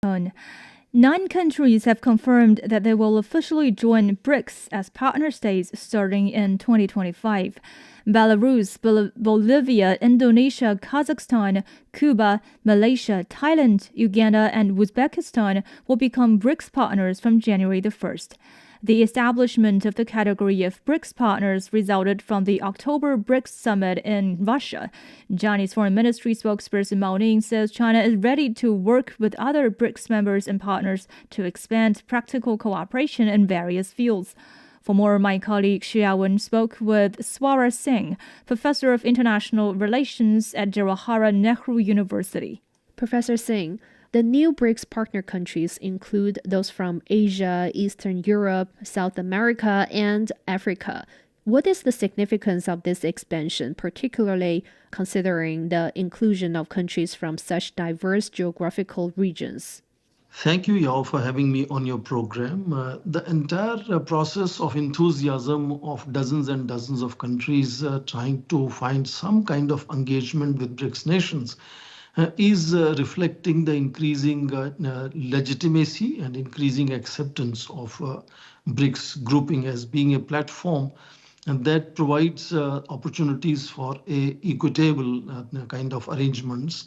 9 countries have confirmed that they will officially join BRICS as partner states starting in 2025. Belarus, Bolivia, Indonesia, Kazakhstan, Cuba, Malaysia, Thailand, Uganda, and Uzbekistan will become BRICS partners from January the 1st. The establishment of the category of BRICS partners resulted from the October BRICS summit in Russia. Chinese Foreign Ministry spokesperson Mao Ning says China is ready to work with other BRICS members and partners to expand practical cooperation in various fields. For more, my colleague Xia Wen spoke with Swara Singh, professor of international relations at Jawaharlal Nehru University. Professor Singh, the new BRICS partner countries include those from Asia, Eastern Europe, South America, and Africa. What is the significance of this expansion, particularly considering the inclusion of countries from such diverse geographical regions? Thank you, Yao, for having me on your program. The entire process of enthusiasm of dozens and dozens of countries trying to find some kind of engagement with BRICS nations is reflecting the increasing legitimacy and increasing acceptance of BRICS grouping as being a platform and that provides opportunities for equitable kind of arrangements.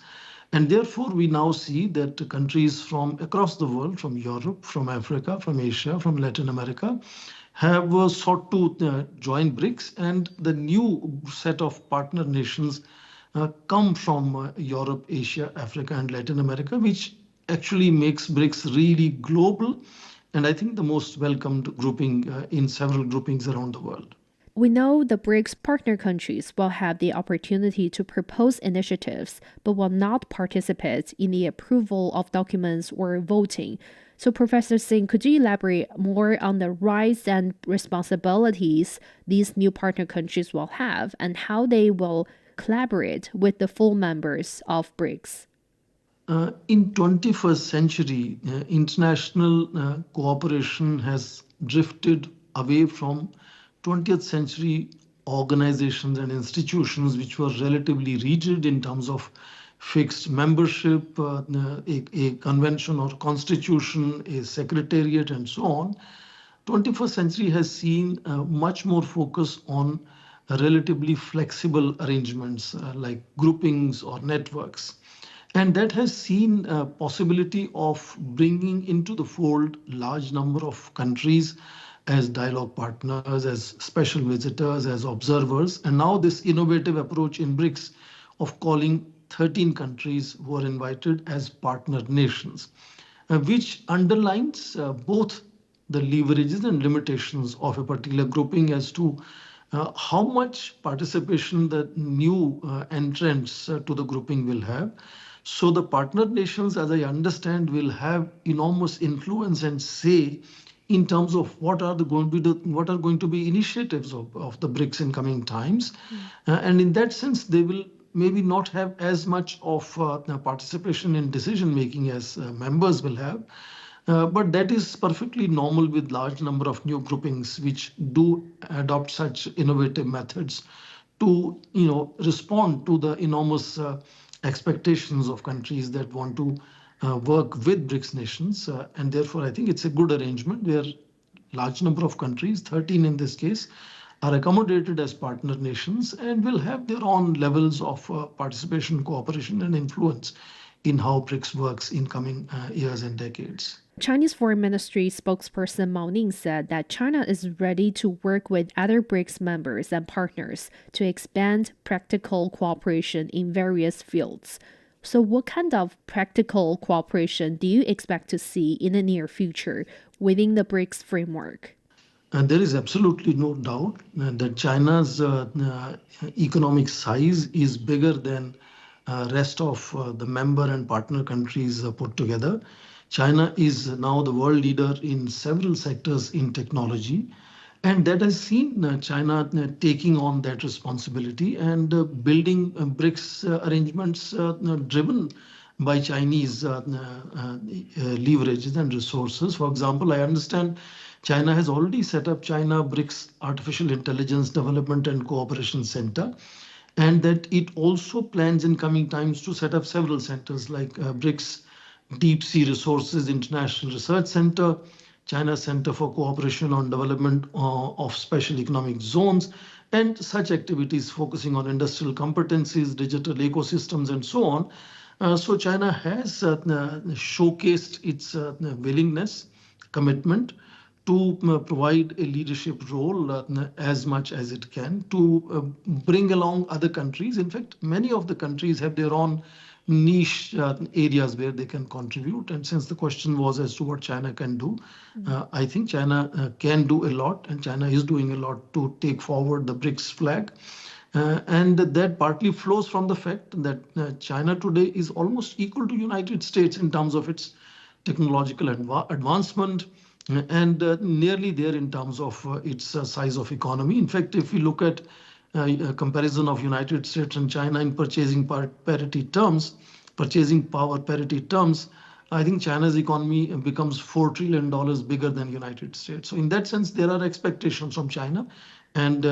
And therefore, we now see that countries from across the world, from Europe, from Africa, from Asia, from Latin America, have sought to join BRICS, and the new set of partner nations come from Europe, Asia, Africa, and Latin America, which actually makes BRICS really global, and I think the most welcomed grouping in several groupings around the world. We know the BRICS partner countries will have the opportunity to propose initiatives, but will not participate in the approval of documents or voting. So, Professor Singh, could you elaborate more on the rights and responsibilities these new partner countries will have and how they will collaborate with the full members of BRICS? In 21st century, international cooperation has drifted away from 20th century organizations and institutions which were relatively rigid in terms of fixed membership, a convention or constitution, a secretariat, and so on. 21st century has seen much more focus on relatively flexible arrangements like groupings or networks. And that has seen a possibility of bringing into the fold large number of countries as dialogue partners, as special visitors, as observers. And now this innovative approach in BRICS of calling 13 countries who are invited as partner nations, which underlines both the leverages and limitations of a particular grouping as to how much participation the new entrants to the grouping will have. So the partner nations, as I understand, will have enormous influence and say in terms of what are going to be initiatives of the BRICS in coming times. And in that sense, they will maybe not have as much of participation in decision making as members will have. But that is perfectly normal with large number of new groupings which do adopt such innovative methods to respond to the enormous expectations of countries that want to work with BRICS nations. And therefore, I think it's a good arrangement where large number of countries, 13 in this case, are accommodated as partner nations and will have their own levels of participation, cooperation, and influence in how BRICS works in coming years and decades. Chinese Foreign Ministry spokesperson Mao Ning said that China is ready to work with other BRICS members and partners to expand practical cooperation in various fields. So what kind of practical cooperation do you expect to see in the near future within the BRICS framework? And there is absolutely no doubt that China's economic size is bigger than rest of the member and partner countries put together. China is now the world leader in several sectors in technology. And that has seen China taking on that responsibility and building BRICS arrangements driven by Chinese leverages and resources. For example, I understand China has already set up China BRICS Artificial Intelligence Development and Cooperation Center, and that it also plans in coming times to set up several centers like BRICS Deep Sea Resources International Research Center, China Center for Cooperation on Development of Special Economic Zones, and such activities focusing on industrial competencies, digital ecosystems, and so on. So China has showcased its willingness, commitment to provide a leadership role as much as it can to bring along other countries. In fact, many of the countries have their own niche areas where they can contribute. And since the question was as to what China can do, I think China can do a lot, and China is doing a lot to take forward the BRICS flag. And that partly flows from the fact that China today is almost equal to United States in terms of its technological advancement, and nearly there in terms of its size of economy. In fact, if we look at a comparison of United States and China in purchasing power parity terms, I think China's economy becomes $4 trillion bigger than United States. So in that sense, there are expectations from China, and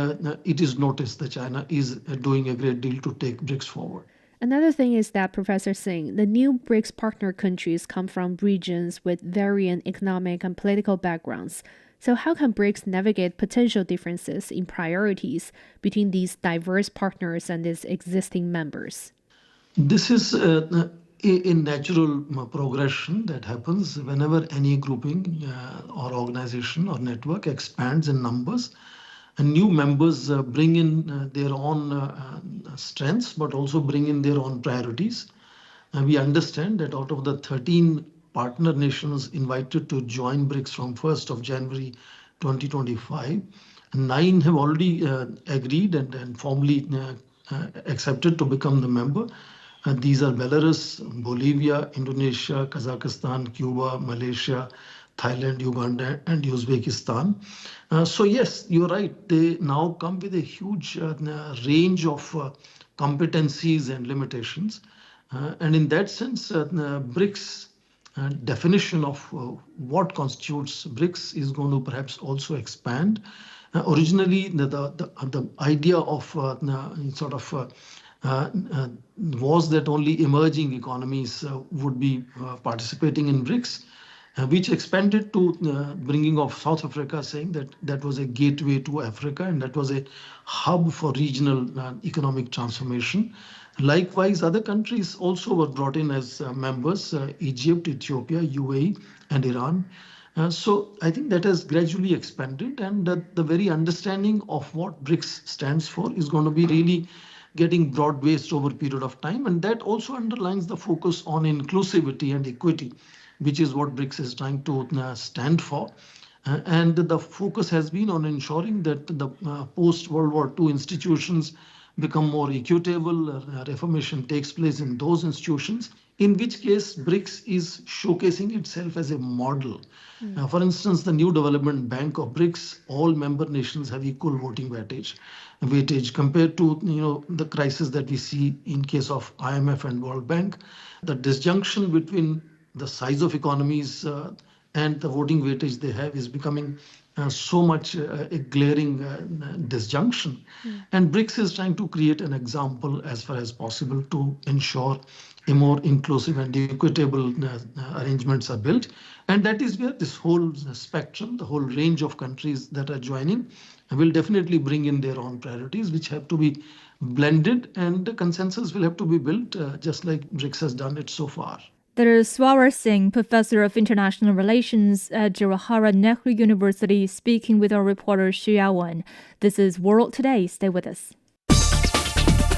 it is noticed that China is doing a great deal to take BRICS forward. Another thing is that, Professor Singh, the new BRICS partner countries come from regions with varying economic and political backgrounds. So how can BRICS navigate potential differences in priorities between these diverse partners and its existing members? This is a natural progression that happens whenever any grouping or organization or network expands in numbers. And new members bring in their own strengths, but also bring in their own priorities. And we understand that out of the 13 partner nations invited to join BRICS from 1st of January 2025, 9 have already agreed and formally accepted to become the member. These are Belarus, Bolivia, Indonesia, Kazakhstan, Cuba, Malaysia, Thailand, Uganda, and Uzbekistan. So yes, you're right. They now come with a huge range of competencies and limitations. And in that sense, BRICS definition of what constitutes BRICS is going to perhaps also expand. Originally, the idea of sort of was that only emerging economies would be participating in BRICS, which expanded to bringing of South Africa, saying that that was a gateway to Africa and that was a hub for regional economic transformation. Likewise, other countries also were brought in as members, Egypt, Ethiopia, UAE, and Iran. So I think that has gradually expanded, and the very understanding of what BRICS stands for is going to be really getting broad-based over a period of time. And that also underlines the focus on inclusivity and equity, which is what BRICS is trying to stand for. And the focus has been on ensuring that the post-World War II institutions become more equitable, reformation takes place in those institutions, in which case BRICS is showcasing itself as a model. For instance, the new development bank of BRICS, all member nations have equal voting weightage compared to the crisis that we see in case of IMF and World Bank. The disjunction between the size of economies and the voting weightage they have is becoming so much a glaring disjunction. And BRICS is trying to create an example as far as possible to ensure a more inclusive and equitable arrangements are built. And that is where this whole spectrum, the whole range of countries that are joining will definitely bring in their own priorities, which have to be blended, and the consensus will have to be built just like BRICS has done it so far. That is Swara Singh, Professor of International Relations at Jawaharlal Nehru University, speaking with our reporter Xu Yawen. This is World Today. Stay with us.